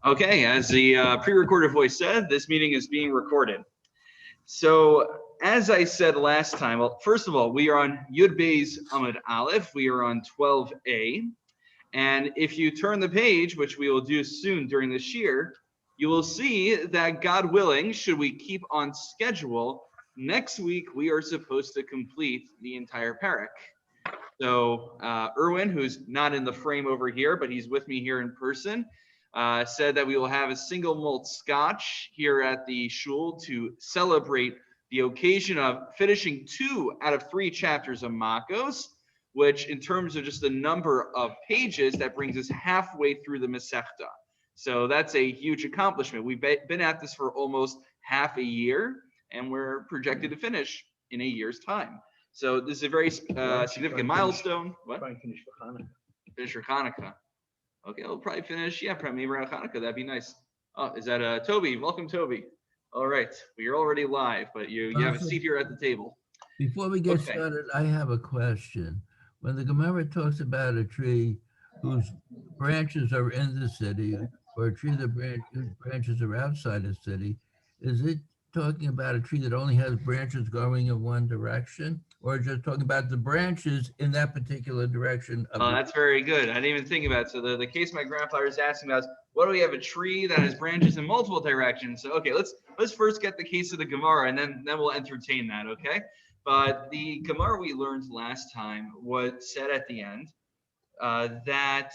Okay, as the pre-recorded voice said, this meeting is being recorded. So, as I said last time, well, first of all, we are on Yud Beis Amud Aleph. We are on 12a. And if you turn the page, which we will do soon during this year, you will see that, God willing, should we keep on schedule, next week we are supposed to complete the entire parak. So Erwin, who's not in the frame over here, but he's with me here in person, said that we will have a single malt scotch here at the shul to celebrate the occasion of finishing 2 out of 3 chapters of Makkos, which in terms of just the number of pages, that brings us halfway through the Masechta. So that's a huge accomplishment. We've been at this for almost half a year, and we're projected to finish in a year's time. So this is a very significant milestone. What? Try and finish for Hanukkah. Finish for Hanukkah. Okay, we'll probably finish. Yeah, probably around Hanukkah. That'd be nice. Oh, is that Toby? Welcome, Toby. All right, we're already live, but you have a seat here at the table. Before we get started, I have a question. When the Gemara talks about a tree whose branches are in the city, or a tree whose branches are outside the city, is it talking about a tree that only has branches going in one direction, or just talking about the branches in that particular direction? That's very good. I didn't even think about it. So the case my grandfather is asking about is, what do we have a tree that has branches in multiple directions? So okay, let's first get the case of the Gemara, and then we'll entertain that, okay? But the Gemara we learned last time was said at the end that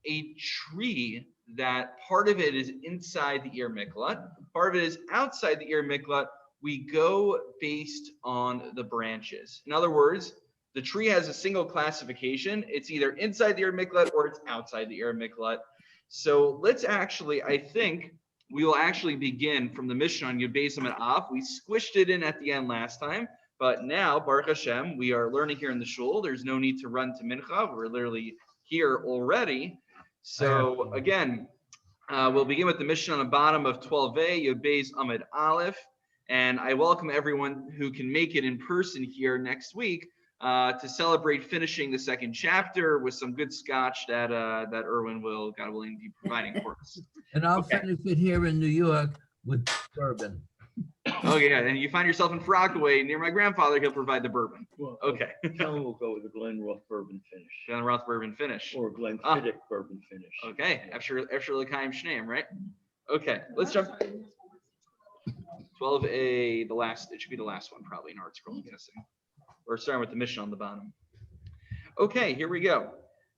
a tree that part of it is inside the Ir Miklat, part of it is outside the Ir Miklat, we go based on the branches. In other words, the tree has a single classification. It's either inside the Ir Miklat or it's outside the Ir Miklat. So let's actually, I think we will actually begin from the Mishnah on Yud Beis Amud Aleph. We squished it in at the end last time, but now, Baruch Hashem, we are learning here in the shul. There's no need to run to Mincha. We're literally here already. So again, we'll begin with the Mishnah on the bottom of 12a, Yud Beis Amud Aleph. And I welcome everyone who can make it in person here next week to celebrate finishing the 2nd chapter with some good scotch that Erwin will, God willing, be providing for us. And I'll finish it here in New York with bourbon. Oh yeah, and you find yourself in Rockaway near my grandfather, he'll provide the bourbon. Well, okay. Kellen will go with the Glen Roth bourbon finish. Glen Roth bourbon finish. Or Glenfiddich bourbon finish. Okay, after L'chaim Shneim, right? Okay, let's jump. 12a, it should be the last one probably in Art Scroll, I'm guessing. We're starting with the Mishnah on the bottom. Okay, here we go.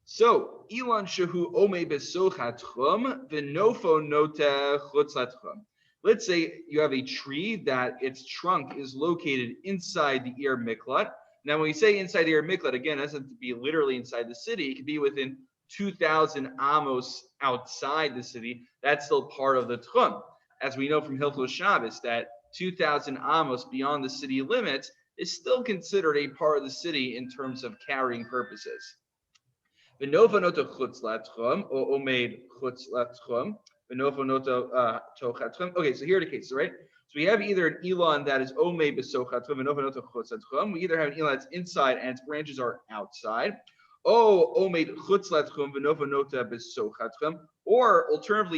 So, Ilan shehu ome besochatchum v'nofo nota chutzatchum. Let's say you have a tree that its trunk is located inside the Ir Miklat. Now, when we say inside the Ir Miklat, again, it doesn't be literally inside the city. It could be within 2,000 amos outside the city. That's still part of the Tchum. As we know from Hilchos Shabbos, that 2,000 amos beyond the city limits is still considered a part of the city in terms of carrying purposes. Okay, so here are the cases, right? So we have either an Elon that is Omei Besochatchum, we either have an Elon that's inside and its branches are outside, or alternatively,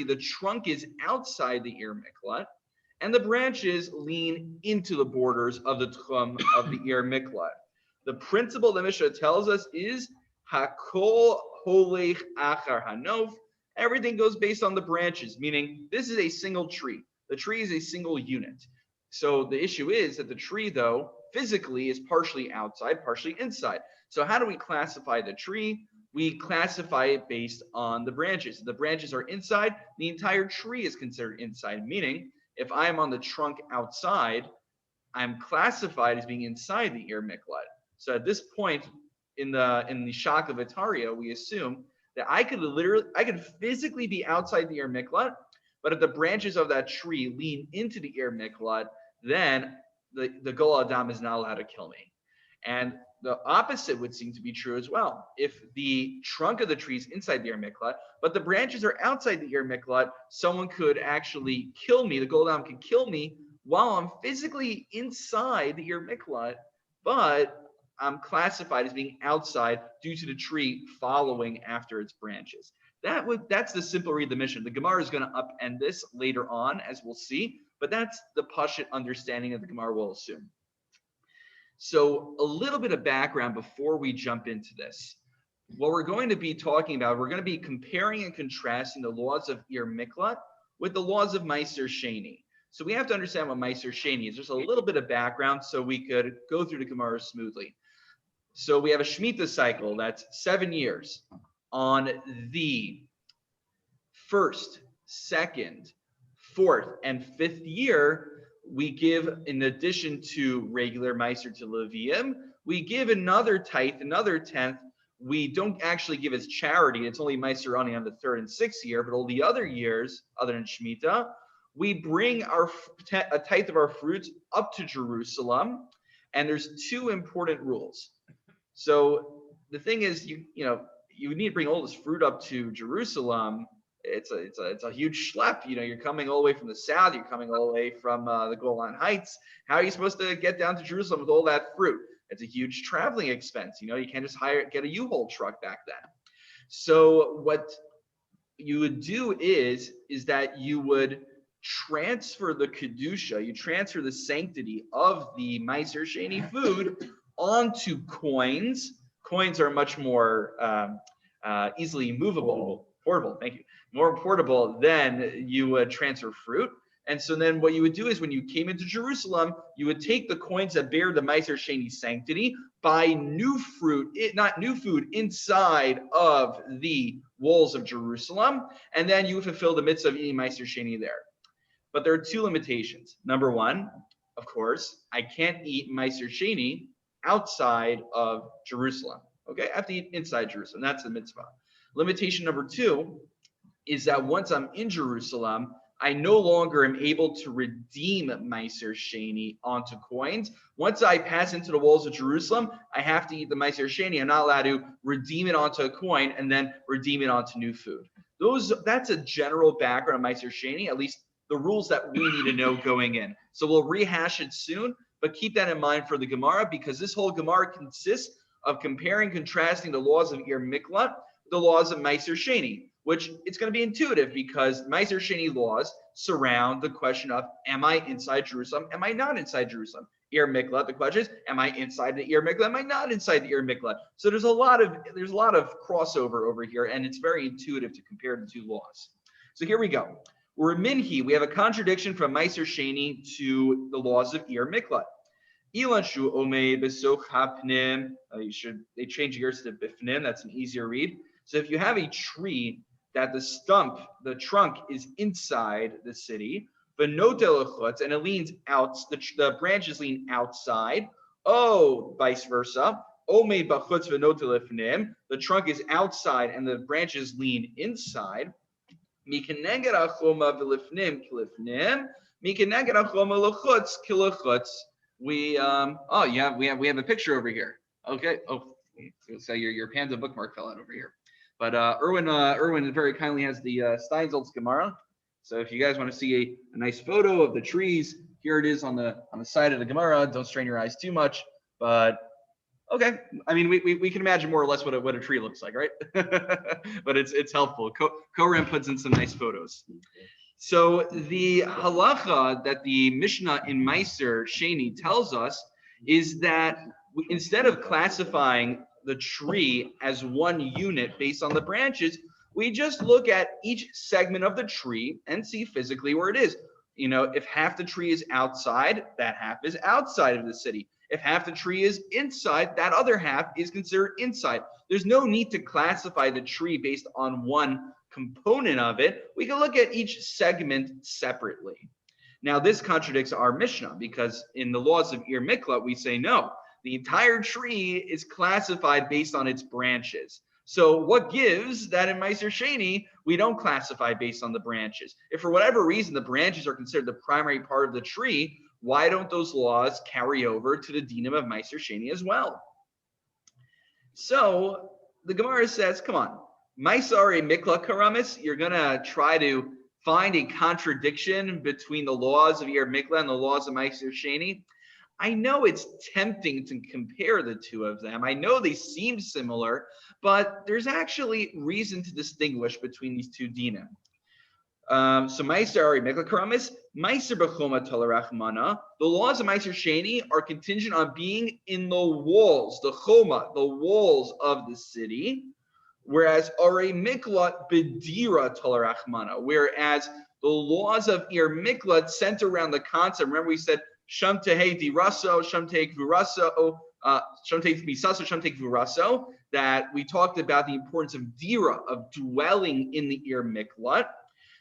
the trunk is outside the Ir Miklat, and the branches lean into the borders of the Tchum of the Ir Miklat. The principle the Mishnah tells us is Hakol Holech Achar Hanof. Everything goes based on the branches, meaning this is a single tree. The tree is a single unit. So the issue is that the tree, though, physically is partially outside, partially inside. So how do we classify the tree? We classify it based on the branches. If the branches are inside, the entire tree is considered inside, meaning if I am on the trunk outside, I'm classified as being inside the Ir Miklat. So at this point in the Shak of Itaria, we assume that I could physically be outside the Ir Miklat, but if the branches of that tree lean into the Ir Miklat, then the Gol Adam is not allowed to kill me. And the opposite would seem to be true as well. If the trunk of the tree is inside the Ir Miklat, but the branches are outside the Ir Miklat, someone could actually kill me. The Gol Adam could kill me while I'm physically inside the Ir Miklat, but I'm classified as being outside due to the tree following after its branches. That's the simple read of the Mishnah. The Gemara is going to upend this later on, as we'll see, but that's the Pashut understanding that the Gemara will assume. So a little bit of background before we jump into this. What we're going to be talking about, we're going to be comparing and contrasting the laws of Ir Miklat with the laws of Meiser Sheni. So we have to understand what Meiser Sheni is. There's a little bit of background so we could go through the Gemara smoothly. So we have a Shemitah cycle that's 7 years. On the 1st, 2nd, 4th, and 5th year, we give, in addition to regular Meiser to Leviim, we give another tithe, another tenth. We don't actually give as charity. It's only Meiser only on the 3rd and 6th year, but all the other years, other than Shemitah, we bring a tithe of our fruits up to Jerusalem. And there's 2 important rules. So the thing is, you need to bring all this fruit up to Jerusalem. It's a huge schlep. You're coming all the way from the south. You're coming all the way from the Golan Heights. How are you supposed to get down to Jerusalem with all that fruit? It's a huge traveling expense. You can't just get a U-Haul truck back then. So what you would do is that you would transfer the kedusha, you transfer the sanctity of the Meiser Sheni food onto coins. Coins are much more easily portable. Thank you. More portable than you would transfer fruit. And so then what you would do is when you came into Jerusalem, you would take the coins that bear the Meiser Sheni sanctity, buy new fruit, not new food, inside of the walls of Jerusalem, and then you would fulfill the mitzvah of eating Meiser Sheni there. But there are 2 limitations. Number 1, of course, I can't eat Meiser Sheni outside of Jerusalem. Okay, I have to eat inside Jerusalem. That's the mitzvah. Limitation number 2 is that once I'm in Jerusalem, I no longer am able to redeem Meiser Sheni onto coins. Once I pass into the walls of Jerusalem, I have to eat the Meiser Sheni. I'm not allowed to redeem it onto a coin and then redeem it onto new food. That's a general background of Meiser Sheni, at least the rules that we need to know going in. So we'll rehash it soon, but keep that in mind for the Gemara, because this whole Gemara consists of comparing, contrasting the laws of Ir Miklat, the laws of Meiser Sheni, which it's going to be intuitive because Meiser Sheni laws surround the question of, am I inside Jerusalem? Am I not inside Jerusalem? Ir Miklat, the question is, am I inside the Ir Miklat? Am I not inside the Ir Miklat? So there's a lot of crossover over here, and it's very intuitive to compare the 2 laws. So here we go. We're in Minhi. We have a contradiction from Meiser Sheni to the laws of Ir Miklat. Ilanshu Omei Besoch Hapnim. They change yours to Bifnim. That's an easier read. So if you have a tree that the trunk is inside the city, and it leans out, the branches lean outside. Oh, vice versa. The trunk is outside and the branches lean inside. We have a picture over here. Okay. Oh, so your Panda bookmark fell out over here. But Erwin very kindly has the Steinsaltz Gemara. So if you guys want to see a nice photo of the trees, here it is on the side of the Gemara. Don't strain your eyes too much. But okay, I mean we can imagine more or less what a tree looks like, right? But it's helpful. Koren puts in some nice photos. So the halacha that the Mishnah in Meiser Sheni tells us is that instead of classifying the tree as one unit based on the branches, we just look at each segment of the tree and see physically where it is. If half the tree is outside, that half is outside of the city. If half the tree is inside, that other half is considered inside. There's no need to classify the tree based on one component of it. We can look at each segment separately. Now, this contradicts our Mishnah, because in the laws of Ir Miklat, we say no. The entire tree is classified based on its branches. So what gives that in Meiser Sheni, we don't classify based on the branches? If for whatever reason the branches are considered the primary part of the tree, why don't those laws carry over to the dinim of Meiser Sheni as well? So the Gemara says, come on, Meiser Miklat Karamis, you're going to try to find a contradiction between the laws of Ir Miklat and the laws of Meiser Sheni. I know it's tempting to compare the two of them. I know they seem similar, but there's actually reason to distinguish between these two dinim. So Meiser Ari Mikla Karamis, Meiser B'choma Tolerachmana. The laws of Meiser Sheni are contingent on being in the walls, the Choma, the walls of the city. Whereas Ari Miklat B'dira Tolerachmana. Whereas the laws of Ir Miklat center around the concept. Remember we said Sham Tehei Diraso, Sham Tehei Gvuraso, Sham Tehei Misaso, Sham Tehei Gvuraso. That we talked about the importance of Dira, of dwelling in the Ir Miklat.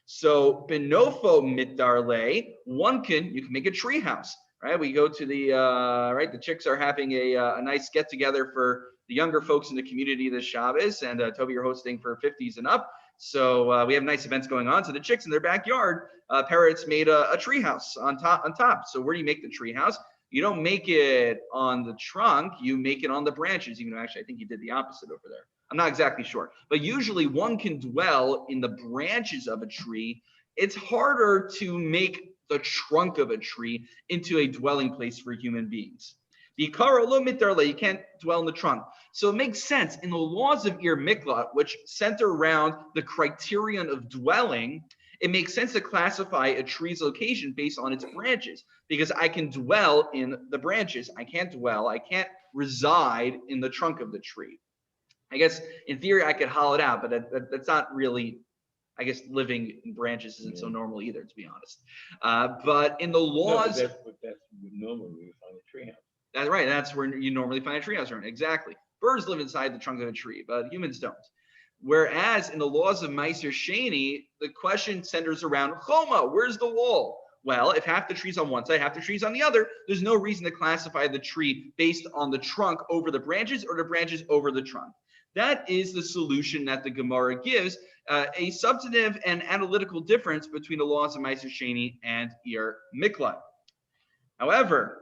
So Benofo Mitdarle, you can make a tree house, right? We go to the right. The chicks are having a nice get together for the younger folks in the community this Shabbos, and Toby, you're hosting for 50s and up. So we have nice events going on. So the chicks in their backyard, parrots made a tree house on top. So where do you make the tree house? You don't make it on the trunk, you make it on the branches. Even though actually I think you did the opposite over there. I'm not exactly sure, but usually one can dwell in the branches of a tree. It's harder to make the trunk of a tree into a dwelling place for human beings. You can't dwell in the trunk. So it makes sense in the laws of Ir Miklat, which center around the criterion of dwelling, it makes sense to classify a tree's location based on its branches, because I can dwell in the branches. I can't reside in the trunk of the tree. I guess in theory I could hollow it out, but that's not really, I guess living in branches isn't so normal either, to be honest. But in the laws, that's normally we find a treehouse. That's right. That's where you normally find a treehouse around. Exactly. Birds live inside the trunk of a tree, but humans don't. Whereas in the laws of Meiser Sheni, the question centers around Choma. Where's the wall? Well, if half the tree's on one side, half the tree's on the other, there's no reason to classify the tree based on the trunk over the branches or the branches over the trunk. That is the solution that the Gemara gives, a substantive and analytical difference between the laws of Meiser Sheni and Ir Miklat. However,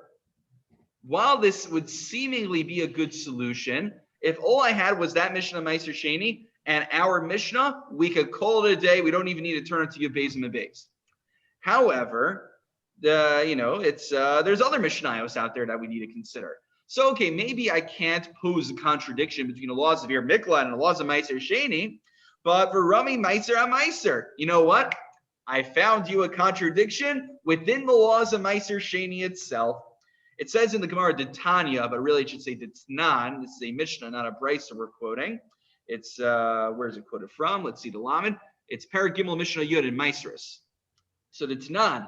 while this would seemingly be a good solution, if all I had was that Mishnah Meiser Sheni and our Mishnah, we could call it a day. We don't even need to turn it to Yud-Bezim and Beis. However, there's other Mishnayos out there that we need to consider. So, okay, maybe I can't pose a contradiction between the laws of Ir Miklat and the laws of Meiser Sheni, but for Rami Meiser HaMeiser, you know what? I found you a contradiction within the laws of Meiser Sheni itself. It says in the Gemara D'Tanya, but really it should say D'Tnan. This is a Mishnah, not a Brisa we're quoting. It's, where is it quoted from? Let's see the Lamed. It's Perek Gimel Mishnah Yud in Meiseris. So D'Tnan,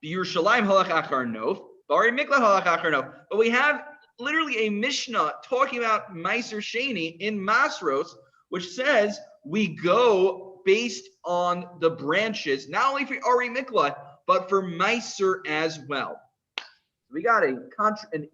B'Yerushalayim halach achar nof, B'Ari Miklat halach achar nof. But we have literally a Mishnah talking about Meiser Sheni in Masros, which says we go based on the branches, not only for Ari Miklat, but for Meiser as well. We got an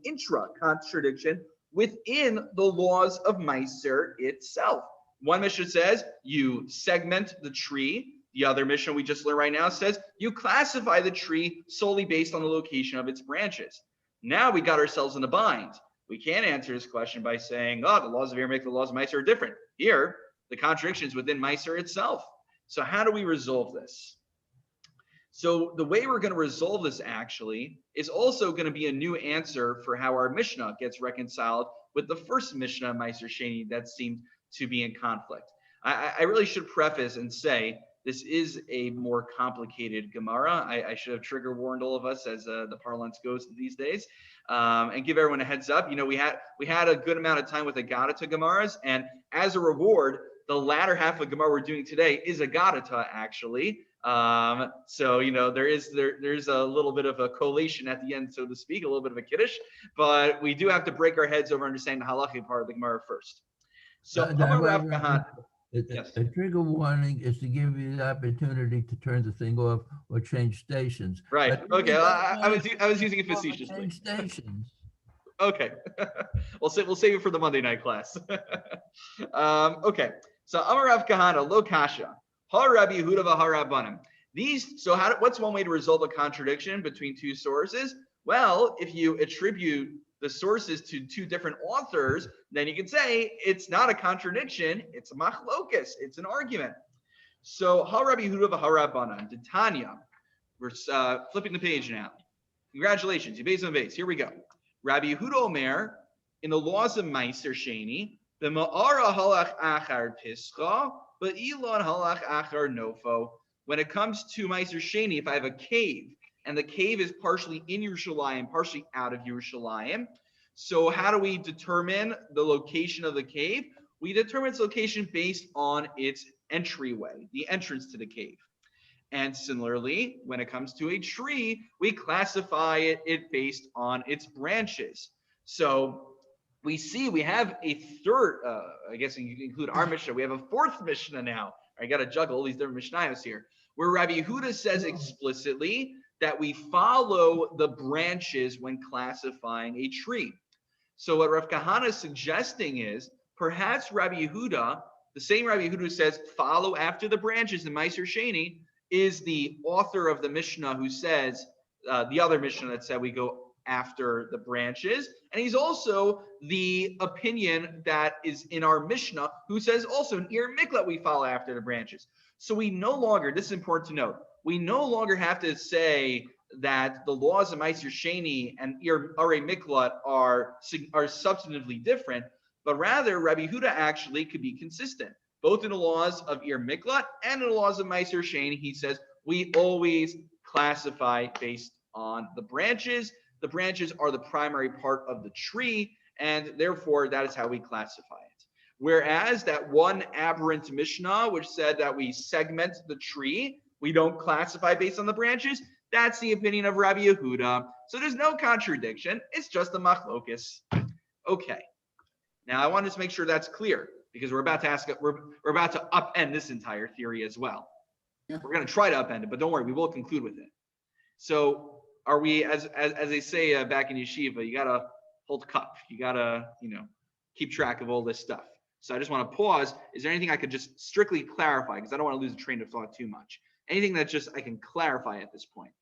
intra-contradiction within the laws of Meiser itself. One Mishnah says you segment the tree. The other Mishnah we just learned right now says you classify the tree solely based on the location of its branches. Now we got ourselves in a bind. We can't answer this question by saying, the laws of Ir Miklat, the laws of Meiser are different. Here, the contradiction is within Meiser itself. So how do we resolve this? So the way we're going to resolve this actually is also going to be a new answer for how our Mishnah gets reconciled with the first Mishnah, Meiser Sheni, that seemed to be in conflict. I really should preface and say this is a more complicated Gemara. I should have trigger warned all of us as the parlance goes these days, and give everyone a heads up. We had a good amount of time with Agadata Gemaras, and as a reward, the latter half of Gemara we're doing today is Agadata actually. So there's a little bit of a collation at the end, so to speak, a little bit of a kiddush, but we do have to break our heads over understanding the halachic part of the Gemara first. So a trigger warning is to give you the opportunity to turn the thing off or change stations. Right. Okay. I was using it facetiously. Change stations. Okay. we'll save it for the Monday night class. Okay. So Amar Rav Kahana lo kasha. Har Rabbi Yehuda v'Har Rabbanim. What's one way to resolve a contradiction between two sources? Well, if you attribute the sources to two different authors, then you can say it's not a contradiction, it's a machlokas, it's an argument. So Har Rabbi Yehuda v'Har Rabbanim, D'Tanya. We're flipping the page now. Congratulations, you base on base. Here we go. Rabbi Yehuda Omer, in the laws of Meiser Sheni, the Ma'ara halach achar pischa, but Elon halach achar nofo. When it comes to Meiser Sheni, if I have a cave, and the cave is partially in Yerushalayim, partially out of Yerushalayim, so how do we determine the location of the cave? We determine its location based on its entryway, the entrance to the cave. And similarly, when it comes to a tree, we classify it based on its branches. So we see we have a third, I guess you can include our Mishnah, we have a fourth Mishnah now. I got to juggle all these different Mishnayos here, where Rabbi Yehuda says explicitly that we follow the branches when classifying a tree. So what Rav Kahana is suggesting is perhaps Rabbi Yehuda, the same Rabbi Yehuda who says follow after the branches in Meiser Sheni, is the author of the Mishnah who says, the other Mishnah that said we go after the branches. And he's also the opinion that is in our Mishnah who says also in Ir Miklat we follow after the branches. So we no longer, this is important to note, we no longer have to say that the laws of Meiser Sheni and Ir Miklat are substantively different, but rather Rabbi Yehuda actually could be consistent. Both in the laws of Ir Miklat and in the laws of Meiser Sheni, he says we always classify based on the branches. The branches are the primary part of the tree, and therefore that is how we classify it. Whereas that one aberrant Mishnah, which said that we segment the tree, we don't classify based on the branches, that's the opinion of Rabbi Yehuda. So there's no contradiction. It's just a machlokus. Okay. Now I wanted to make sure that's clear, because we're about to upend this entire theory as well. Yeah. We're going to try to upend it, but don't worry, we will conclude with it. So are we, as they say back in yeshiva, you got to hold cup. You got to, keep track of all this stuff. So I just want to pause. Is there anything I could just strictly clarify? Because I don't want to lose a train of thought too much. Anything that just I can clarify at this point.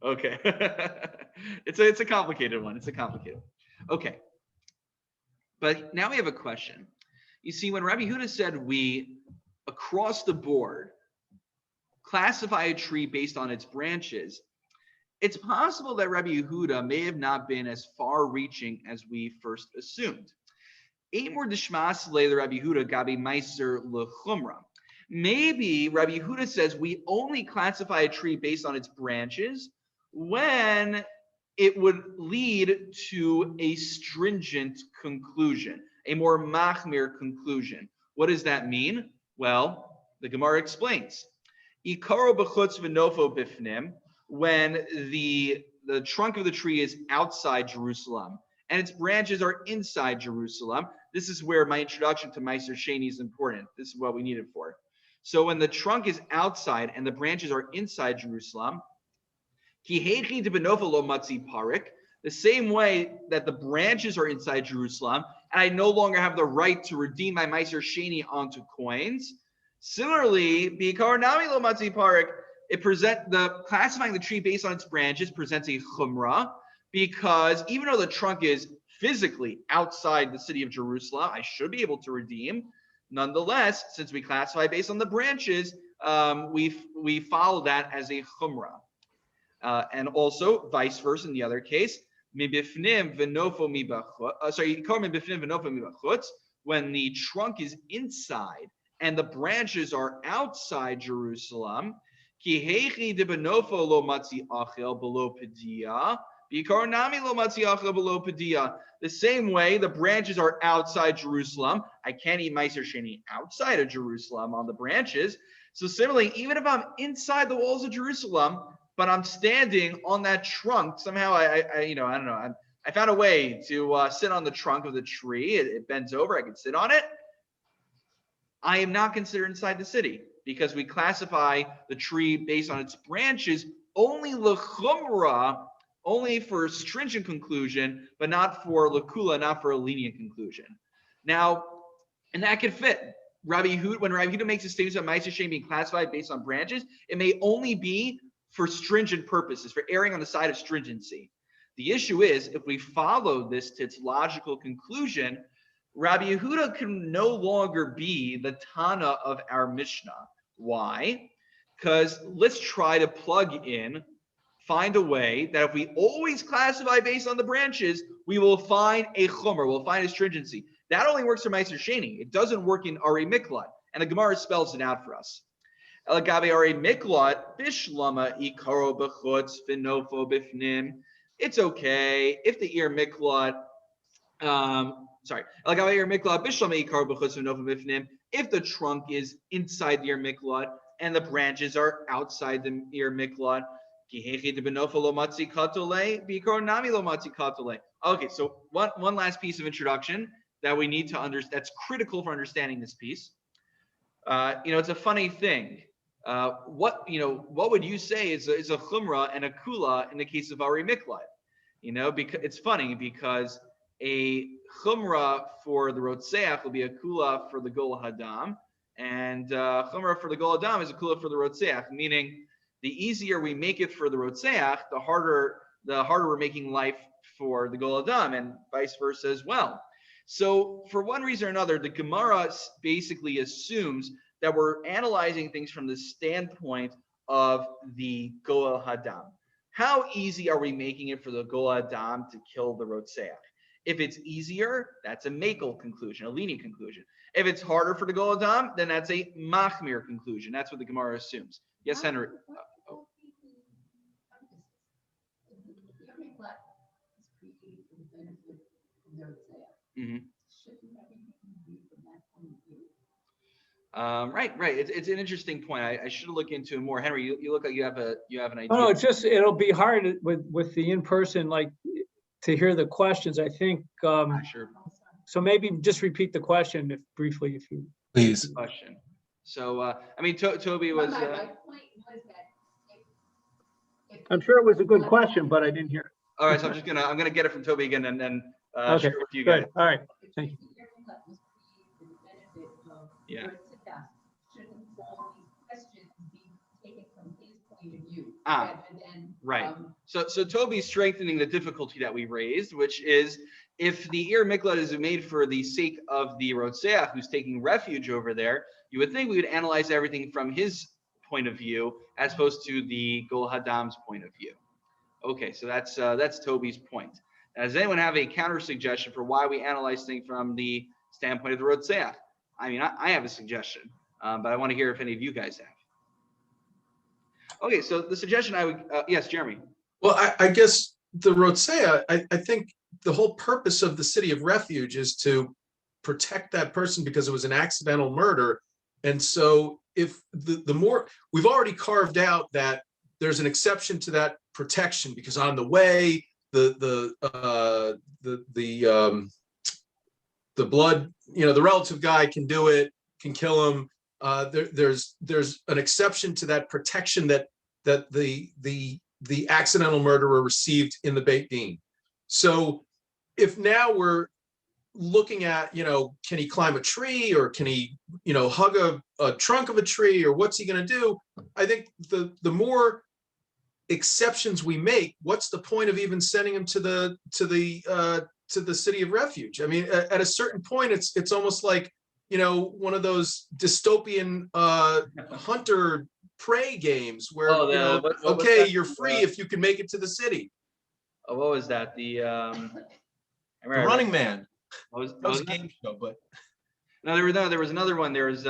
Okay. It's a complicated one. It's a complicated one. Okay. But now we have a question. You see, when Rabbi Yehuda said we, across the board, classify a tree based on its branches, it's possible that Rabbi Yehuda may have not been as far-reaching as we first assumed. Maybe Rabbi Yehuda says we only classify a tree based on its branches when it would lead to a stringent conclusion, a more machmir conclusion. What does that mean? Well, the Gemara explains. Ikaro b'chutz v'nofo bifnim, when the trunk of the tree is outside Jerusalem and its branches are inside Jerusalem. This is where my introduction to Meiser Sheni is important. This is what we need it for. So when the trunk is outside and the branches are inside Jerusalem, the same way that the branches are inside Jerusalem, and I no longer have the right to redeem my Meiser Sheni onto coins. Similarly, classifying the tree based on its branches presents a chumrah, because even though the trunk is physically outside the city of Jerusalem, I should be able to redeem. Nonetheless, since we classify based on the branches, we follow that as a chumrah. And also vice versa in the other case, when the trunk is inside and the branches are outside Jerusalem, the same way the branches are outside Jerusalem, I can't eat Meiser Sheni outside of Jerusalem on the branches. So similarly, even if I'm inside the walls of Jerusalem, but I'm standing on that trunk, somehow I don't know, I found a way to sit on the trunk of the tree. It bends over, I can sit on it. I am not considered inside the city, because we classify the tree based on its branches only l'chumra, only for stringent conclusion, but not for l'kula, not for a lenient conclusion. Now, and that could fit. When Rabbi Yehuda makes a statement about Meiser Sheni being classified based on branches, it may only be for stringent purposes, for erring on the side of stringency. The issue is, if we follow this to its logical conclusion, Rabbi Yehuda can no longer be the Tana of our Mishnah. Why? Because let's try to plug in find a way that if we always classify based on the branches, we will find a chumrah, we'll find a stringency. That only works for Meiser Sheni. It doesn't work in Ari Miklat, and the Gemara spells it out for us. Elagabe Ari Miklat, Bishlama Ikaro Bechutz Finofo Bifnim. It's okay if the ear Miklat, Elagabe Ari Miklat, Bishlama Ikaro Bechutz Finofo Bifnim. If the trunk is inside the ear Miklat and the branches are outside the ear Miklat. Okay, so one last piece of introduction that we need to understand, that's critical for understanding this piece. It's a funny thing. What would you say is a chumrah and a kula in the case of Ari Miklat? Because it's funny because a chumrah for the rotzeach will be a kula for the gol hadam, and chumrah for the gol hadam is a kula for the rotzeach, meaning the easier we make it for the rotzeach, the harder we're making life for the gol hadam, and vice versa as well. So for one reason or another, the Gemara basically assumes that we're analyzing things from the standpoint of the gol hadam. How easy are we making it for the gol hadam to kill the rotzeach? If it's easier, that's a makel conclusion, a lenient conclusion. If it's harder for the gol hadam, then that's a machmir conclusion. That's what the Gemara assumes. Yes, Henry. Mm-hmm. Right. It's an interesting point. I should look into it more. Henry, you look like you have an idea. No, it'll be hard with the in-person, like, to hear the questions. I think. Sure. So maybe just repeat the question briefly, if you please. Question. So Toby was. My point was that I'm sure it was a good question, but I didn't hear it. All right, so I'm gonna get it from Toby again and then Okay, share it with you guys. Good. All right. Thank you. Yeah. Shouldn't all these questions be taken from his point of view? Right. So Toby's strengthening the difficulty that we raised, which is if the ear miklat is made for the sake of the rotzeach who's taking refuge over there, you would think we would analyze everything from his point of view as opposed to the gol hadam's point of view. Okay, so that's Toby's point. Now, does anyone have a counter suggestion for why we analyze things from the standpoint of the rotzeach? I mean, I have a suggestion, but I want to hear if any of you guys have. Okay, so the suggestion I would, yes, Jeremy. Well, I guess the Rotzea, I think the whole purpose of the city of refuge is to protect that person because it was an accidental murder. And so if the more, we've already carved out that there's an exception to that protection because on the way, the blood, the relative guy can do it, can kill him. There's an exception to that protection that the accidental murderer received in the Beit Din. So if now we're looking at, can he climb a tree or can he, hug a trunk of a tree or what's he going to do? I think the more exceptions we make, what's the point of even sending him to the city of refuge? I mean, at a certain point, it's almost like, one of those dystopian hunter prey games where, okay, you're free if you can make it to the city. Oh, what was that? The Running Man. That was a game show, but no, there was another one. There was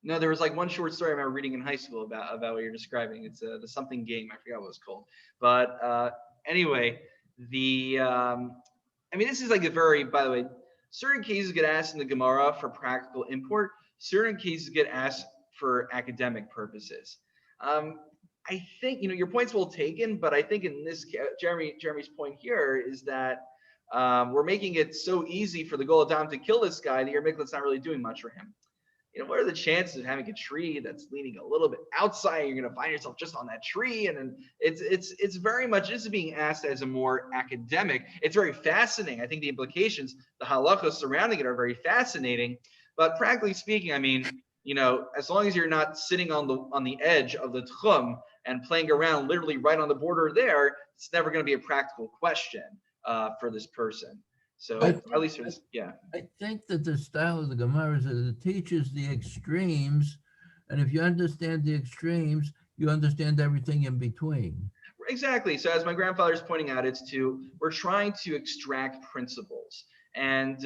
there was like one short story I remember reading in high school about what you're describing. It's the something game. I forgot what it was called. But anyway, this is like a very, by the way, certain cases get asked in the Gemara for practical import. Certain cases get asked for academic purposes. I think, your point's well taken, but I think in this, Jeremy's point here is that we're making it so easy for the Gol Adam to kill this guy, the Yer Miklat's not really doing much for him. What are the chances of having a tree that's leaning a little bit outside? You're going to find yourself just on that tree, and then it's very much, this is being asked as a more academic. It's very fascinating. I think the implications, the halachos surrounding it, are very fascinating. But practically speaking, as long as you're not sitting on the edge of the tchum and playing around, literally right on the border there, it's never going to be a practical question for this person. So at least there's, yeah. I think that the style of the Gemara is that it teaches the extremes, and if you understand the extremes, you understand everything in between. Exactly. So as my grandfather's pointing out, we're trying to extract principles. And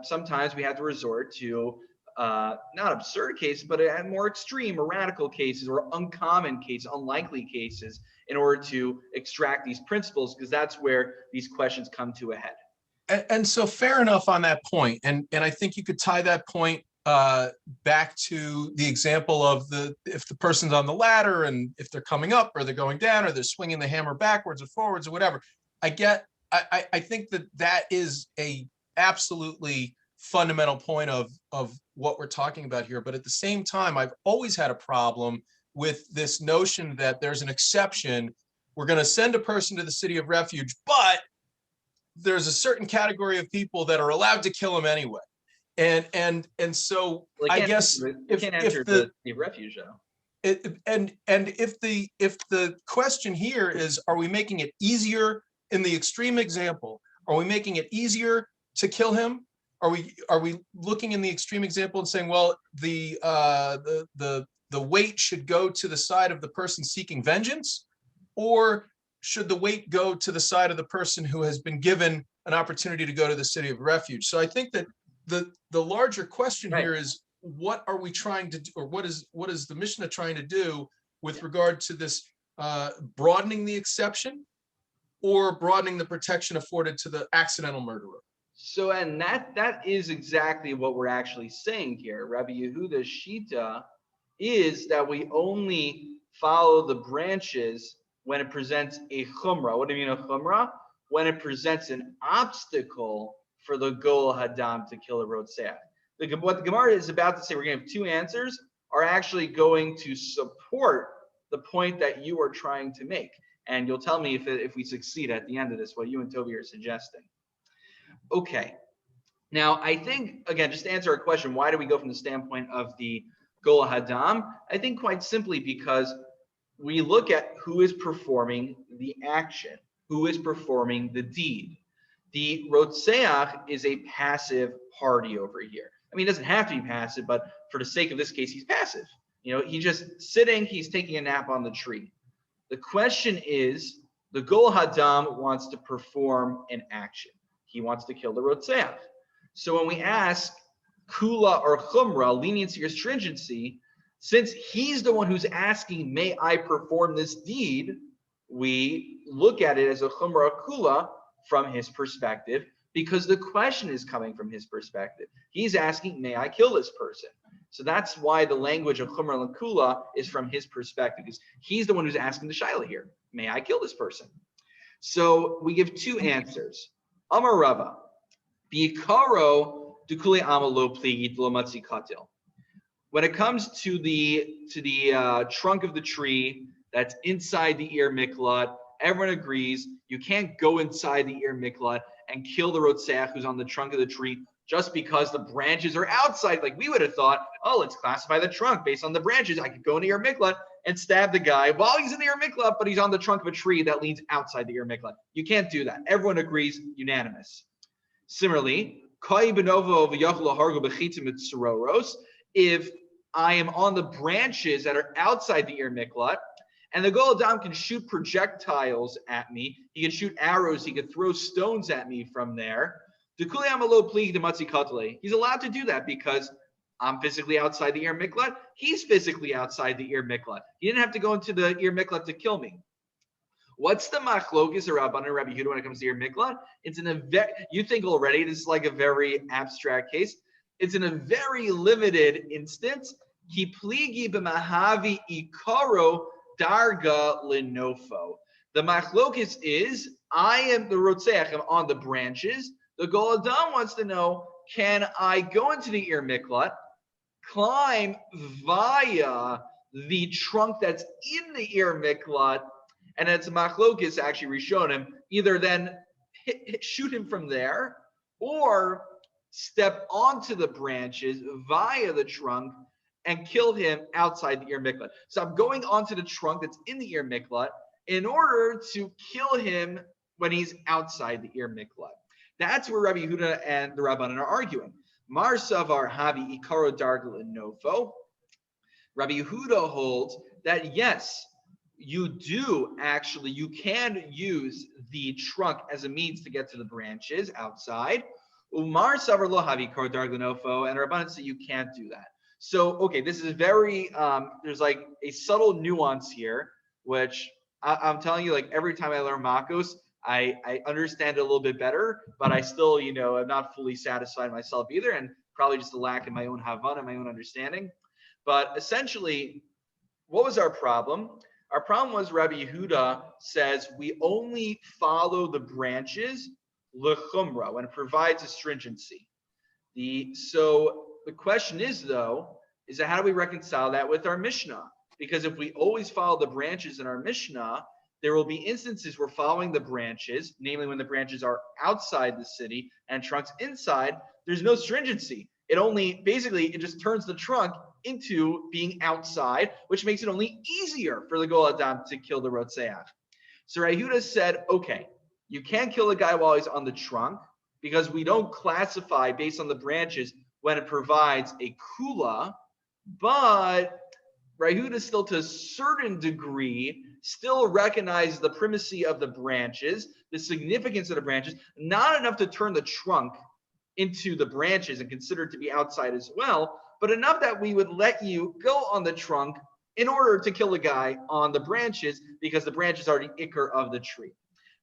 sometimes we have to resort to not absurd cases, but more extreme or radical cases or uncommon cases, unlikely cases in order to extract these principles, because that's where these questions come to a head. And so fair enough on that point. And I think you could tie that point back to the example of if the person's on the ladder and if they're coming up or they're going down or they're swinging the hammer backwards or forwards or whatever. I think that is a absolutely fundamental point of what we're talking about here. But at the same time, I've always had a problem with this notion that there's an exception. We're going to send a person to the city of refuge, but there's a certain category of people that are allowed to kill him anyway. And so I guess if the refuge though. And if the question here is, are we making it easier in the extreme example? Are we making it easier to kill him? Are we looking in the extreme example and saying, well, the weight should go to the side of the person seeking vengeance, or should the weight go to the side of the person who has been given an opportunity to go to the city of refuge? So I think that the larger question here is, what are we trying to do, or what is the Mishnah trying to do with regard to this broadening the exception or broadening the protection afforded to the accidental murderer? So, and that is exactly what we're actually saying here. Rabbi Yehuda's shita is that we only follow the branches when it presents a chumrah. What do you mean a chumrah? When it presents an obstacle for the Gol Hadam to kill a Rotzeach. What the Gemara is about to say, we're going to have two answers, are actually going to support the point that you are trying to make. And you'll tell me if we succeed at the end of this, what you and Toby are suggesting. Okay. Now, I think, again, just to answer our question, why do we go from the standpoint of the Gol Hadam? I think quite simply because we look at who is performing the action, who is performing the deed. The Rotzeach is a passive party over here. I mean, it doesn't have to be passive, but for the sake of this case, he's passive. You know, he's just sitting, he's taking a nap on the tree. The question is, the Gol Hadam wants to perform an action. He wants to kill the Rotzeach. So when we ask Kula or Chumrah, leniency or stringency, since he's the one who's asking, may I perform this deed, we look at it as a Chumrah or Kula from his perspective, because the question is coming from his perspective. He's asking, may I kill this person? So that's why the language of Chumrah and Kula is from his perspective, because he's the one who's asking the Shaila here, may I kill this person? So we give two answers. Amar Rava, Bikaro dukuli amalo pligit lo matzi katil. When it comes to the trunk of the tree that's inside the ear miklat, everyone agrees you can't go inside the ear miklat and kill the Rotzeach who's on the trunk of the tree just because the branches are outside. Like we would have thought, oh, let's classify the trunk based on the branches. I could go in the ear miklat and stab the guy while he's in the ear miklat, but he's on the trunk of a tree that leans outside the ear miklat. You can't do that. Everyone agrees, unanimous. Similarly, if I am on the branches that are outside the ear miklat, and the Gol Hadam can shoot projectiles at me, he can shoot arrows, he can throw stones at me from there. He's allowed to do that because I'm physically outside the ear miklat. He's physically outside the ear miklat. He didn't have to go into the ear miklat to kill me. What's the machlokes or Rabban and Rabbi Yehuda when it comes to ear miklat? It's in a you think already this is like a very abstract case. It's in a very limited instance. Ki pligi b'mahavi ikaro darga linofo. The machlokes is, I am the Rotzeach, I'm on the branches. The Gol Hadam wants to know, can I go into the ear miklat, climb via the trunk that's in the ear miklat, and it's machlokes actually Rishonim, either then shoot him from there or step onto the branches via the trunk and kill him outside the ear miklat. So I'm going onto the trunk that's in the ear miklat in order to kill him when he's outside the ear miklat. That's where Rabbi Yehuda and the Rabbanan are arguing. Mar Savar Havi Ikaro Dargal and Nofo. Rabbi Yehuda holds that yes, you can use the trunk as a means to get to the branches outside. Umar savar lo havi kor dar glenofo, and Rabbanan say you can't do that. So, okay, this is very, there's like a subtle nuance here, which I'm telling you, like every time I learn Makkos, I understand it a little bit better, but I still, am not fully satisfied myself either, and probably just a lack in my own Havan and my own understanding. But essentially, what was our problem? Our problem was Rabbi Yehuda says we only follow the branches lechumra when it provides astringency. So the question is though, is that how do we reconcile that with our Mishnah? Because if we always follow the branches in our Mishnah, there will be instances where following the branches, namely when the branches are outside the city and trunks inside, there's no stringency. It just turns the trunk into being outside, which makes it only easier for the Gol Adam to kill the Rotzeach. So Yehuda said, okay, you can't kill a guy while he's on the trunk because we don't classify based on the branches when it provides a kula, but Yehuda still to a certain degree still recognizes the primacy of the branches, the significance of the branches, not enough to turn the trunk into the branches and consider it to be outside as well, but enough that we would let you go on the trunk in order to kill a guy on the branches because the branches are the ikr of the tree.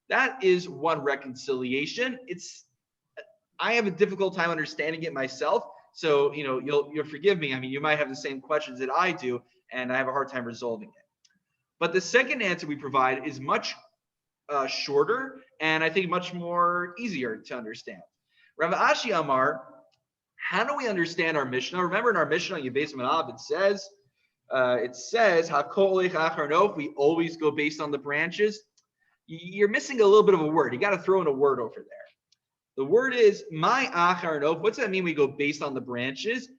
That is one reconciliation. I have a difficult time understanding it myself, so you'll forgive me. I mean, you might have the same questions that I do, and I have a hard time resolving it. But the second answer we provide is much shorter and I think much more easier to understand. Rav Ashi Amar, how do we understand our Mishnah? Remember in our Mishnah, in Yevez Manav, it says, Hakol Achar Nof, we always go based on the branches. You're missing a little bit of a word. You got to throw in a word over there. The word is my Achar Nof. What's that mean? We go based on the branches.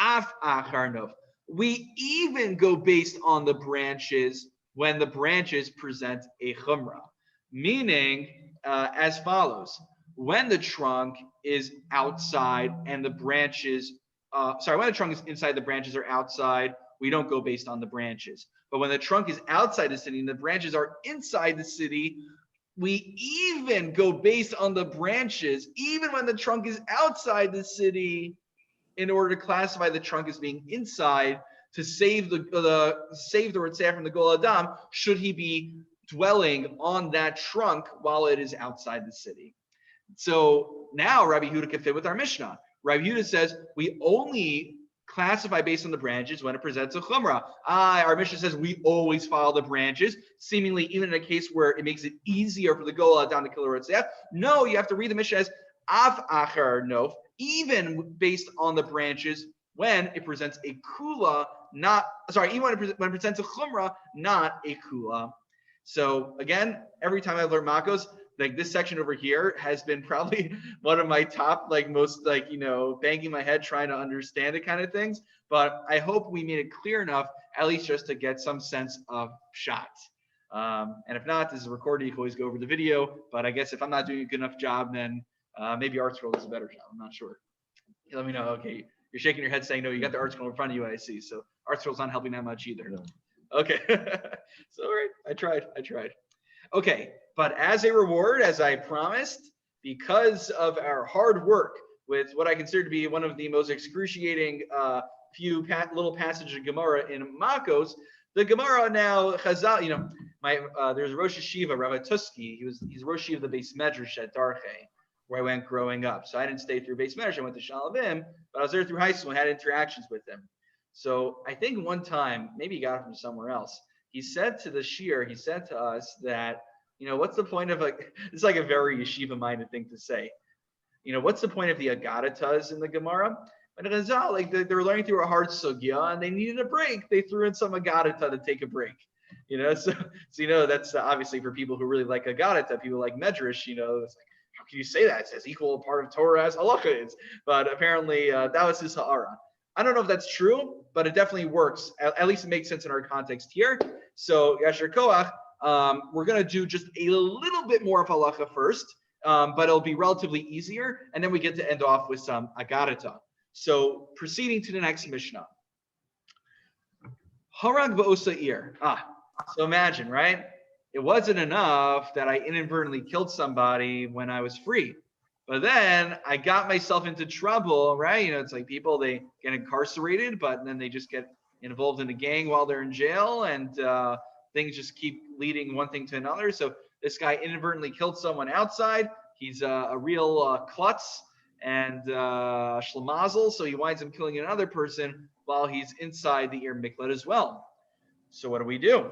Af Achar Nof. We even go based on the branches when the branches present a chumrah, meaning as follows. When the trunk is outside and the branches, when the trunk is inside, the branches are outside, we don't go based on the branches. But when the trunk is outside the city and the branches are inside the city, we even go based on the branches, even when the trunk is outside the city, in order to classify the trunk as being inside to save the Ritzah from the Gol Adam, should he be dwelling on that trunk while it is outside the city. So now Rabbi Yehuda can fit with our Mishnah. Rabbi Yehuda says we only classify based on the branches when it presents a chumrah. Our Mishnah says we always follow the branches, seemingly even in a case where it makes it easier for the Gol Adam to kill a Ritzah. No, you have to read the Mishnah as af achar nof, even based on the branches when it presents a kula, even when it presents a chumrah, not a kula. So again, every time I learn Makkos, like this section over here has been probably one of my top, most banging my head trying to understand it kind of things. But I hope we made it clear enough, at least just to get some sense of pshat. And if not, this is recorded. You can always go over the video. But I guess if I'm not doing a good enough job, then maybe ArtScroll does a better job. I'm not sure. Let me know. Okay, you're shaking your head saying no. You got the ArtScroll in front of you. I see. So ArtScroll's not helping that much either. No. Okay. So all right, I tried. Okay, but as a reward, as I promised, because of our hard work with what I consider to be one of the most excruciating few little passages of Gemara in Makkos, the Gemara now Chazal. There's a Rosh Yeshiva, Rabbi Tusky. He's Rosh Yeshiva of the Beis Medrash at Darche, where I went growing up. So I didn't stay through Beis Medrash. I went to Shalavim, but I was there through high school and had interactions with him. So I think one time, maybe he got it from somewhere else, he said to us that, what's the point of it's like a very yeshiva-minded thing to say. What's the point of the agadatas in the Gemara? But Chazal, they were learning through a hard sugya and they needed a break. They threw in some agadata to take a break. So that's obviously for people who really like agadata, people like Medrash, it's like, how can you say that? It says equal part of Torah as halacha is. But apparently that was his ha'ara. I don't know if that's true, but it definitely works. At least it makes sense in our context here. So Yasher Koach, we're going to do just a little bit more of halacha first, but it'll be relatively easier. And then we get to end off with some agadata. So proceeding to the next Mishnah. Harag v'osa'ir. So imagine, right? It wasn't enough that I inadvertently killed somebody when I was free. But then I got myself into trouble, right? It's like people, they get incarcerated, but then they just get involved in a gang while they're in jail, and things just keep leading one thing to another. So this guy inadvertently killed someone outside. He's a real klutz and shlemazel, so he winds up killing another person while he's inside the Ir Miklat as well. So what do we do?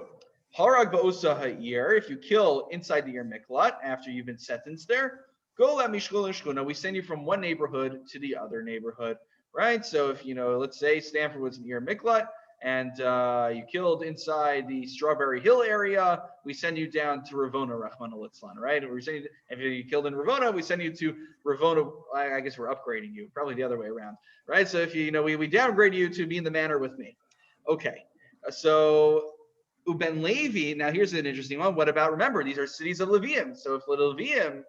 Harag ba'osa ha'ir, if you kill inside the Ir Miklat after you've been sentenced there, go let mishkol shkuna. We send you from one neighborhood to the other neighborhood, right? So if let's say Stanford was an Ir Miklat and you killed inside the Strawberry Hill area, we send you down to Ravona, Rahman al-Islan, right? If you killed in Ravona, we send you to Ravona. I guess we're upgrading you, probably the other way around, right? So if we downgrade you to be in the manor with me. Okay, so Uben Levi, now here's an interesting one. What about, remember, these are cities of Levium. So if Levium,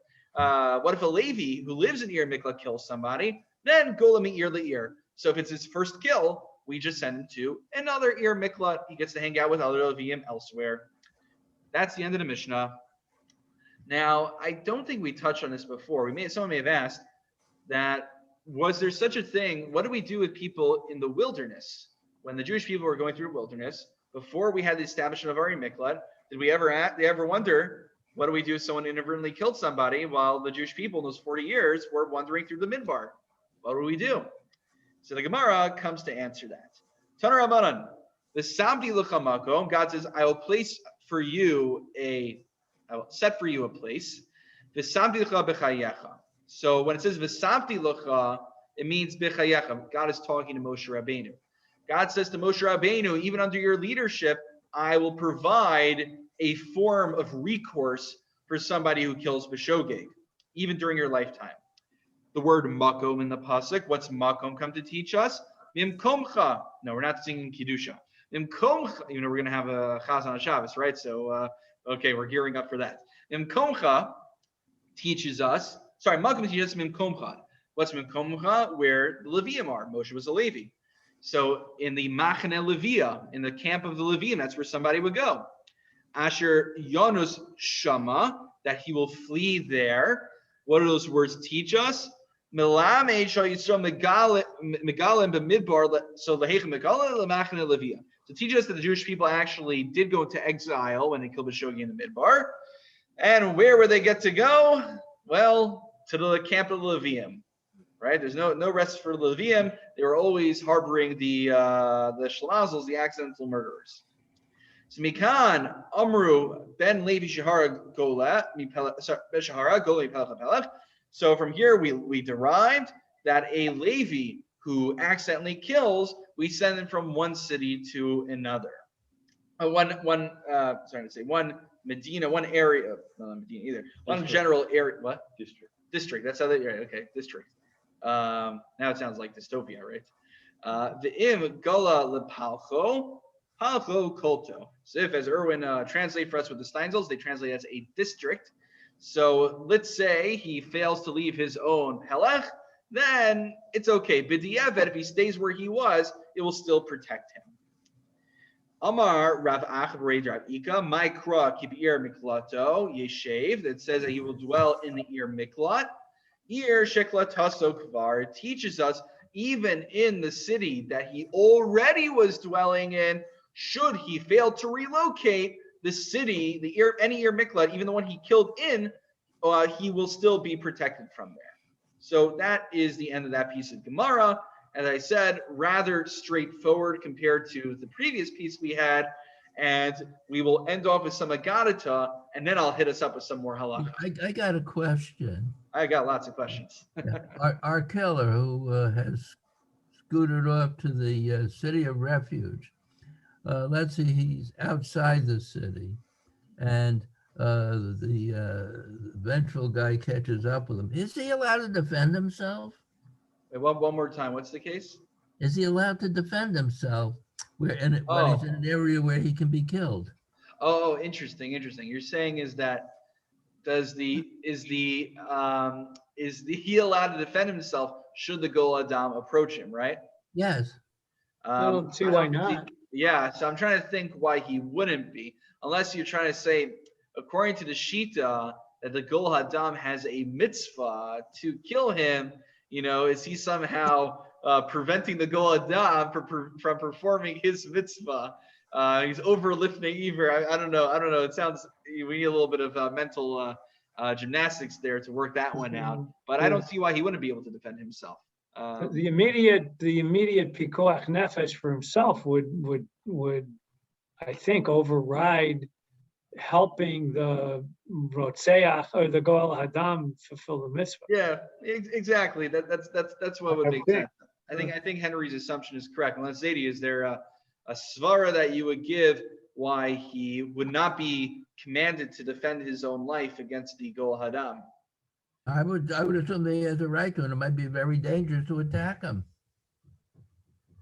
what if a Levi who lives in Ir Miklat kills somebody? Then Gola Me'ir Le'ir. So if it's his first kill, we just send him to another Ir Miklat. He gets to hang out with other Levium elsewhere. That's the end of the Mishnah. Now, I don't think we touched on this before. Someone may have asked that, was there such a thing? What do we do with people in the wilderness? When the Jewish people were going through wilderness, before we had the establishment of our Miklat, did we ever wonder, what do we do if someone inadvertently killed somebody while the Jewish people in those 40 years were wandering through the Midbar? What do we do? So the Gemara comes to answer that. Tanar Rabbanan, the Samdi L'chamakom, God says, I will set for you a place. V'samti l'cha b'chayecha. So when it says v'samti l'cha, it means b'chayecha. God is talking to Moshe Rabbeinu. God says to Moshe Rabbeinu, even under your leadership, I will provide a form of recourse for somebody who kills b'shogeg, even during your lifetime. The word makom in the pasuk, what's makom come to teach us? Mimkomcha. No, we're not singing Kiddusha. Mimkomcha, we're going to have a CAS on Shabbos, right? So, okay, we're gearing up for that. Mimkomcha teaches us, makom teaches us mimkomcha. What's mimkomcha? Where the Levium are. Moshe was a Levi. So in the Machane Levia, in the camp of the Levium, that's where somebody would go. Asher Yonus Shama, that he will flee there. What do those words teach us? Melamed shal Yisrael megalim b'midbar, so lehechem megalim lemachane Levia. To teach us that the Jewish people actually did go into exile when they killed B'shogi in the Midbar. And where would they get to go? Well, to the camp of the Levium. Right? There's no rest for the Levium. They were always harboring the shlazels, the accidental murderers. So Mikan Amru Ben Levi Shahara Gola Shahara Gola Pelech. So from here we derived that a Levi who accidentally kills, we send them from one city to another. One Medina, one area, not Medina either. One general area. What? District. That's how they. Okay, district. Now it sounds like dystopia, right? The im gala lepalcho, palcho kolto. So if, as Erwin translate for us with the Steinzels, they translate as a district. So let's say he fails to leave his own pelech, then it's okay. B'diavad, if he stays where he was, it will still protect him. Amar Rav Achab Rav Ika, Maikra Kibir Miklato Yeshev, that says that he will dwell in the Ir Miklat. Ir Sheklataso Kvar, it teaches us even in the city that he already was dwelling in, should he fail to relocate the city, any Ir Miklat, even the one he killed in, he will still be protected from there. So that is the end of that piece of Gemara. As I said, rather straightforward compared to the previous piece we had. And we will end off with some Agadata, and then I'll hit us up with some more halakha. I got a question. I got lots of questions. Our killer who has scooted off to the city of refuge. Let's say he's outside the city, and the vengeful guy catches up with him. Is he allowed to defend himself? Wait, one more time. What's the case? Is he allowed to defend himself when he's in an area where he can be killed? Oh, interesting. You're saying is that is he allowed to defend himself should the Gol Adam approach him, right? Yes. I don't see why not. Yeah, so I'm trying to think why he wouldn't be, unless you're trying to say, according to the Shita, that the Gol Hadam has a mitzvah to kill him. Is he somehow preventing the Gol Hadam from performing his mitzvah? He's overlifting Eber. I don't know. It sounds, we need a little bit of mental gymnastics there to work that one out. But I don't see why he wouldn't be able to defend himself. The immediate pikuach nefesh for himself would I think override helping the rotzeach or the goel hadam fulfill the mitzvah. Yeah, exactly. That's what would make sense. I think Henry's assumption is correct. Unless Zadie, is there a svara that you would give why he would not be commanded to defend his own life against the goel hadam? I would assume that he has a right to, and it might be very dangerous to attack him.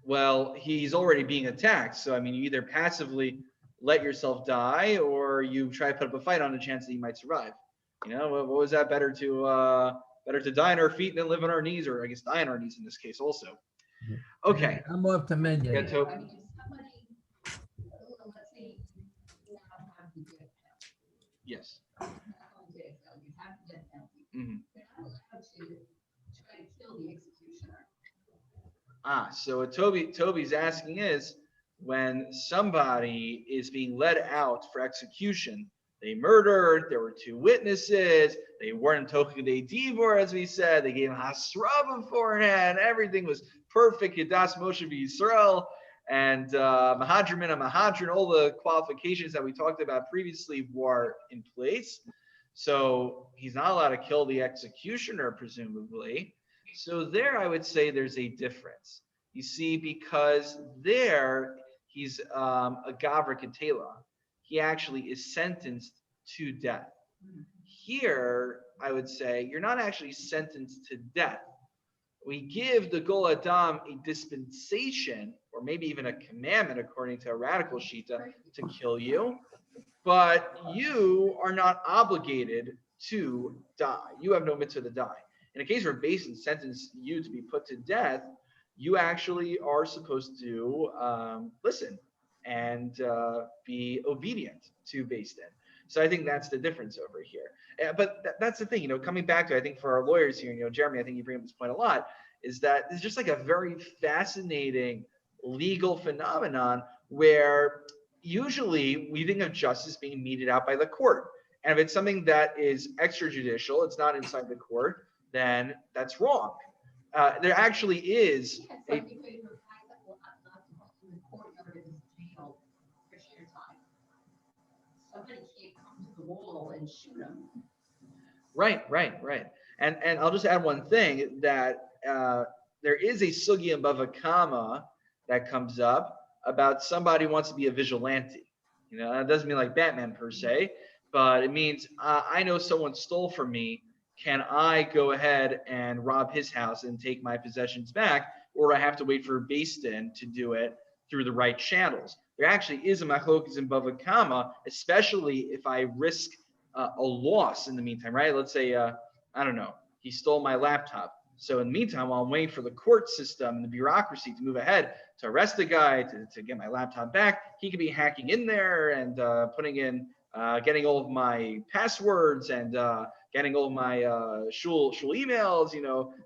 Well, he's already being attacked. So, I mean, you either passively let yourself die or you try to put up a fight on the chance that you might survive. What was that? Better to die on our feet than live on our knees, or I guess die on our knees in this case also. Okay. I'm off to Menya. Yeah, I mean, if somebody, let's say, you now have the death penalty. Yes. Not only death penalty, you have the death penalty. Mhm. You're not allowed to try to kill the executioner. So what Toby's asking is, when somebody is being led out for execution, they murdered, there were 2 witnesses, they weren't tochid divor, as we said, they gave him hasra beforehand, everything was perfect, Kedas Moshe Yisrael, and Mahadrim and Mahadrin, all the qualifications that we talked about previously were in place. So he's not allowed to kill the executioner, presumably. So there, I would say there's a difference. You see, because there he's a gavra ketela. He actually is sentenced to death. Here, I would say you're not actually sentenced to death. We give the Gol Adam a dispensation, or maybe even a commandment, according to a radical shita, to kill you, but you are not obligated to die. You have no mitzvah to die. In a case where Beis Din sentenced you to be put to death, you actually are supposed to listen and be obedient to Beis Din. So I think that's the difference over here. But that's the thing, coming back to, I think for our lawyers here, Jeremy, I think you bring up this point a lot, is that it's just like a very fascinating legal phenomenon where usually we think of justice being meted out by the court. And if it's something that is extrajudicial, it's not inside the court, then that's wrong. There actually is Yeah, it's like you could have had that will not in the courtyard of his jail for sheer time. Somebody can't come to the wall and shoot him. Right. And I'll just add one thing, that there is a sugya in Bava Kama that comes up about somebody who wants to be a vigilante. That doesn't mean like Batman per se, but it means I know someone stole from me. Can I go ahead and rob his house and take my possessions back, or do I have to wait for Beis Din to do it through the right channels? There actually is a machlokas in Bava Kama, especially if I risk a loss in the meantime, right? Let's say, I don't know, he stole my laptop. So in the meantime, while I'm waiting for the court system and the bureaucracy to move ahead to arrest the guy, to get my laptop back, he could be hacking in there and putting in, getting all of my passwords and getting all of my shul emails,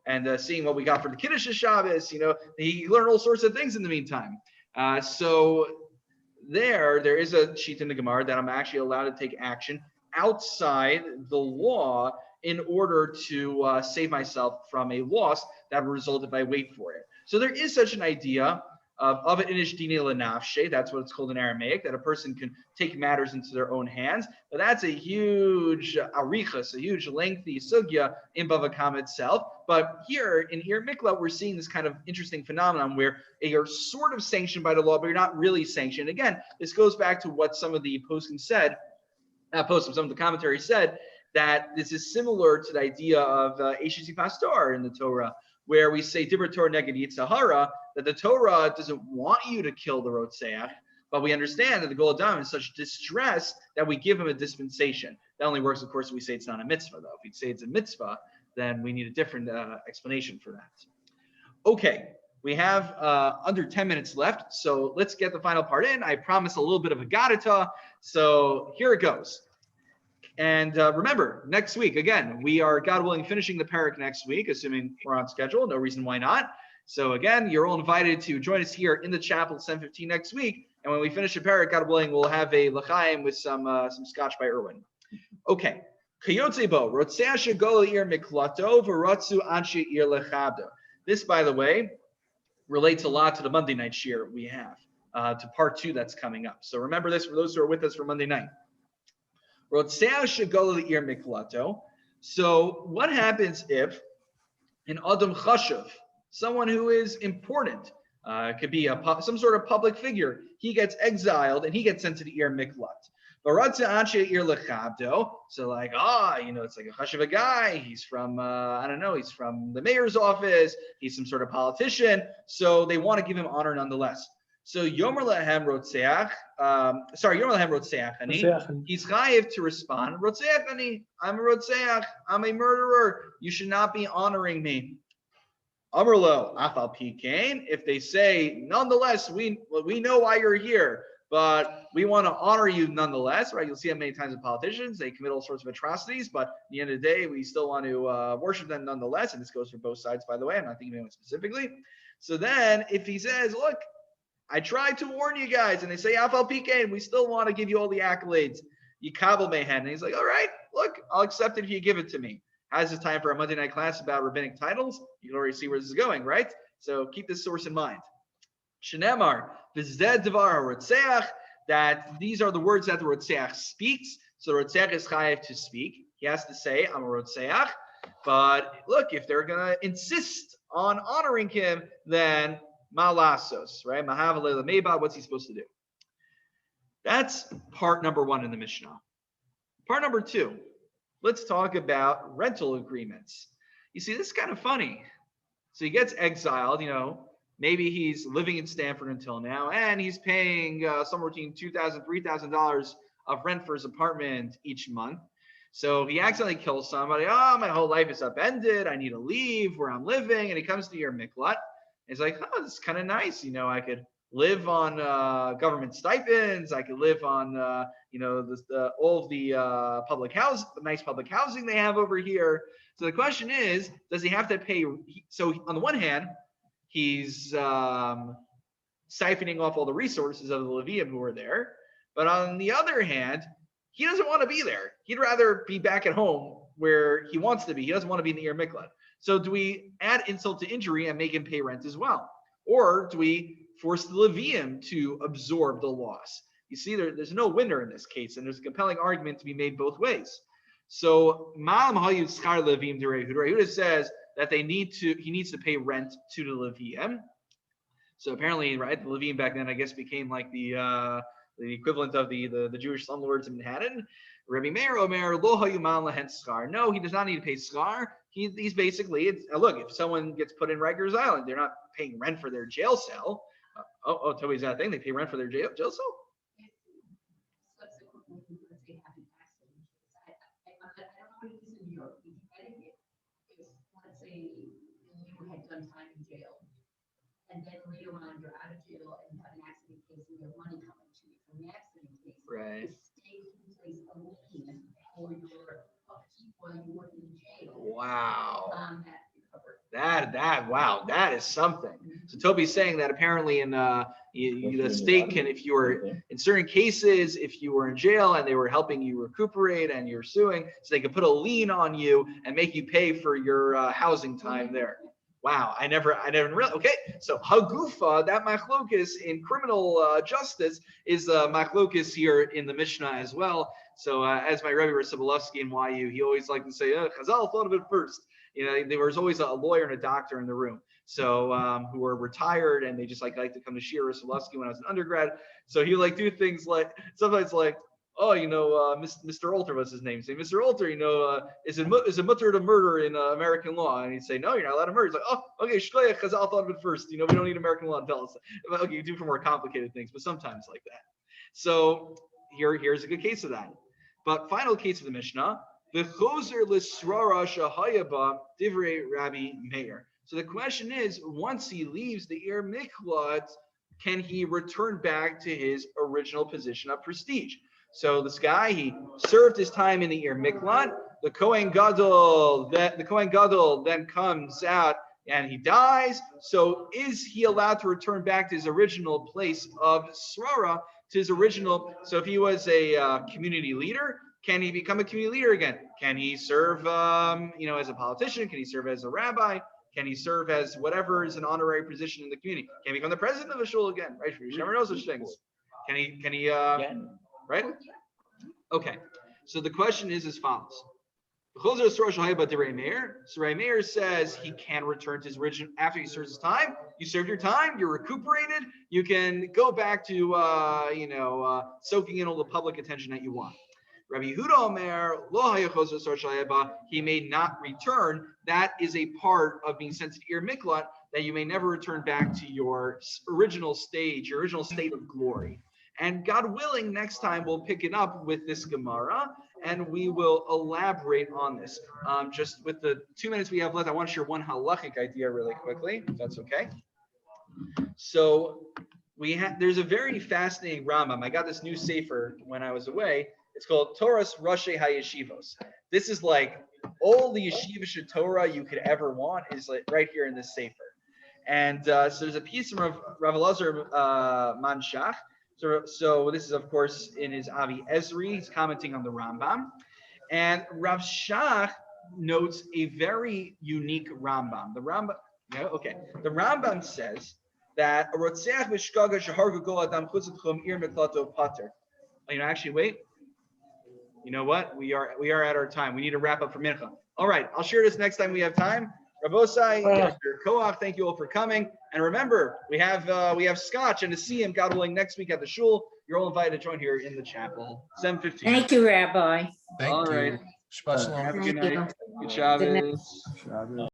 and seeing what we got for the Kiddush Shabbos, he learned all sorts of things in the meantime. So there is a sheet in the Gemara that I'm actually allowed to take action outside the law in order to save myself from a loss that would result if I wait for it. So there is such an idea of an inish dini lenafshe, that's what it's called in Aramaic, that a person can take matters into their own hands. But that's a huge arichas, a huge lengthy sugya in Bava Kama itself. But here in Ir Mikla, we're seeing this kind of interesting phenomenon where you're sort of sanctioned by the law, but you're not really sanctioned. Again, this goes back to what some of the poskim said, some of the commentary said, that this is similar to the idea of Eshisi Pastor in the Torah, where we say Dibur Torah Neged Yitzhahara, that the Torah doesn't want you to kill the Rotzeach, but we understand that the Gol Adam is such distress that we give him a dispensation. That only works, of course, if we say it's not a mitzvah, though. If we say it's a mitzvah, then we need a different explanation for that. Okay, We have under 10 minutes left, so let's get the final part in. I promise a little bit of a gadita, so here it goes. And remember, next week, again, we are, God willing, finishing the parak next week, assuming we're on schedule. No reason why not. So again, you're all invited to join us here in the chapel at 7:15 next week. And when we finish the parak, God willing, we'll have a l'chaim with some scotch by Irwin. Okay. This, by the way, relates a lot to the Monday night shir we have, to part 2 that's coming up. So remember this for those who are with us for Monday night. So what happens if an Adam Chashav, someone who is important, could be some sort of public figure, he gets exiled and he gets sent to the Ir Miklat. So like, it's like a Chashav guy. He's from, I don't know, he's from the mayor's office. He's some sort of politician. So they want to give him honor nonetheless. So Yomer Lahem Rotseach, he's chayiv to respond, Rotseach ani, I'm a Rotseach, I'm a murderer. You should not be honoring me. Amrlo, Afal Pikain, if they say, nonetheless, we know why you're here, but we want to honor you nonetheless, right? You'll see how many times with politicians, they commit all sorts of atrocities, but at the end of the day, we still want to worship them nonetheless, and this goes for both sides, by the way, I'm not thinking of anyone specifically. So then, if he says, look, I tried to warn you guys, and they say, Afal Pikain, we still want to give you all the accolades. Yikabel Mehen, and he's like, all right, look, I'll accept it if you give it to me. As it's time for a Monday night class about rabbinic titles, you can already see where this is going, right? So keep this source in mind. Shenemar, v'zed devar harotzeach, that these are the words that the rotzeach speaks. So the rotzeach is chayiv to speak. He has to say, I'm a rotzeach. But look, if they're going to insist on honoring him, then malasos, right? Mahavalei lemeba, what's he supposed to do? That's part number 1 in the Mishnah. Part number 2. Let's talk about rental agreements. You see, this is kind of funny. So he gets exiled, maybe he's living in Stanford until now, and he's paying somewhere between $2,000, $3,000 of rent for his apartment each month. So he accidentally kills somebody. Oh, my whole life is upended. I need to leave where I'm living. And he comes to your miklat. He's like, oh, this is kind of nice. I could live on government stipends. I could live on, all of the public house, the nice public housing they have over here. So the question is, does he have to pay? So on the one hand, he's siphoning off all the resources of the Levium who are there. But on the other hand, he doesn't want to be there. He'd rather be back at home where he wants to be. He doesn't want to be in the Ir Miklat. So do we add insult to injury and make him pay rent as well? Or do we force the Levium to absorb the loss? You see, there's no winner in this case, and there's a compelling argument to be made both ways. So Malam Hayud Schar Levium Derei Huda says that he needs to pay rent to the Levium. So apparently, right, the Levium back then, I guess, became like the equivalent of the Jewish slumlords in Manhattan. Rabbi Meir Omer Lo Hayu Mal Lahen Schar. No, he does not need to pay schar. He's basically, look, if someone gets put in Rikers Island, they're not paying rent for their jail cell. Toby's that thing. They pay rent for their jail cell? Subsequently, let's say having accidents. I don't know what it is in New York. If let's say you had done time in jail, and then later on you're out of jail and you have an accident case and you have money coming to you from the accident case. Right. The state can place a lien for your upkeep while you were in jail. Wow. That That is something. So Toby's saying that apparently in the state can, if you were in certain cases, if you were in jail and they were helping you recuperate and you're suing, so they could put a lien on you and make you pay for your housing time there. Wow, I never realized. Okay, so hagufa, that machlokus in criminal justice is machlokus here in the Mishnah as well. So as my Rebbe Sobolovsky in YU, he always liked to say, Chazal thought of it first. There was always a lawyer and a doctor in the room, so who were retired and they just like to come to Shir Sobolovsky when I was an undergrad. So he would do things like sometimes like, Mr. Alter was his name. Say, Mr. Alter, is it mutter to murder in American law? And he'd say, no, you're not allowed to murder. He's like, oh, okay, shkoyach, Chazal thought of it first. We don't need American law to tell us. Okay, you do for more complicated things, but sometimes like that. So here's a good case of that. But final case of the Mishnah, the choser l'srara shahayaba divrei Rabbi Meir. So the question is, once he leaves the Ir Miklat, can he return back to his original position of prestige? So this guy, he served his time in the Ir Miklat. The Kohen Gadol then comes out and he dies. So is he allowed to return back to his original place of Srara, to his original? So if he was a community leader, can he become a community leader again? Can he serve, as a politician? Can he serve as a rabbi? Can he serve as whatever is an honorary position in the community? Can he become the president of a shul again? Right? You never know such things. Can he, right? Okay. So the question is as follows. Sarai Meir says he can return to his original after he serves his time. You served your time, you're recuperated, you can go back to soaking in all the public attention that you want. Rabbi Yehuda Omer, he may not return. That is a part of being sent to Ir Miklat, that you may never return back to your original stage, your original state of glory. And God willing, next time we'll pick it up with this Gemara, and we will elaborate on this. Just with the 2 minutes we have left, I want to share one halachic idea really quickly, if that's okay. So there's a very fascinating Rambam. I got this new sefer when I was away. It's called Torah's Rashi HaYeshivos. This is like all the yeshivish Torah you could ever want is like right here in this sefer. And so there's a piece from Rav Elazar Manshach. So this is, of course, in his Avi Ezri. He's commenting on the Rambam. And Rav Shach notes a very unique Rambam. The Rambam says that a Rotzeach v'shkaga shehargu kol adam chutz tchum ir meklato pater. Actually, wait. You know what? We are at our time. We need to wrap up for Mincha. All right, I'll share this next time we have time. Rabosai, Dr. Koach, thank you all for coming. And remember, we have scotch and to see him, God willing, next week at the shul. You're all invited to join here in the chapel. 7:15. Thank you, Rabbi. Thank All you. right. Shabbat shalom. Have a good Thank you. night. Good Shabbos.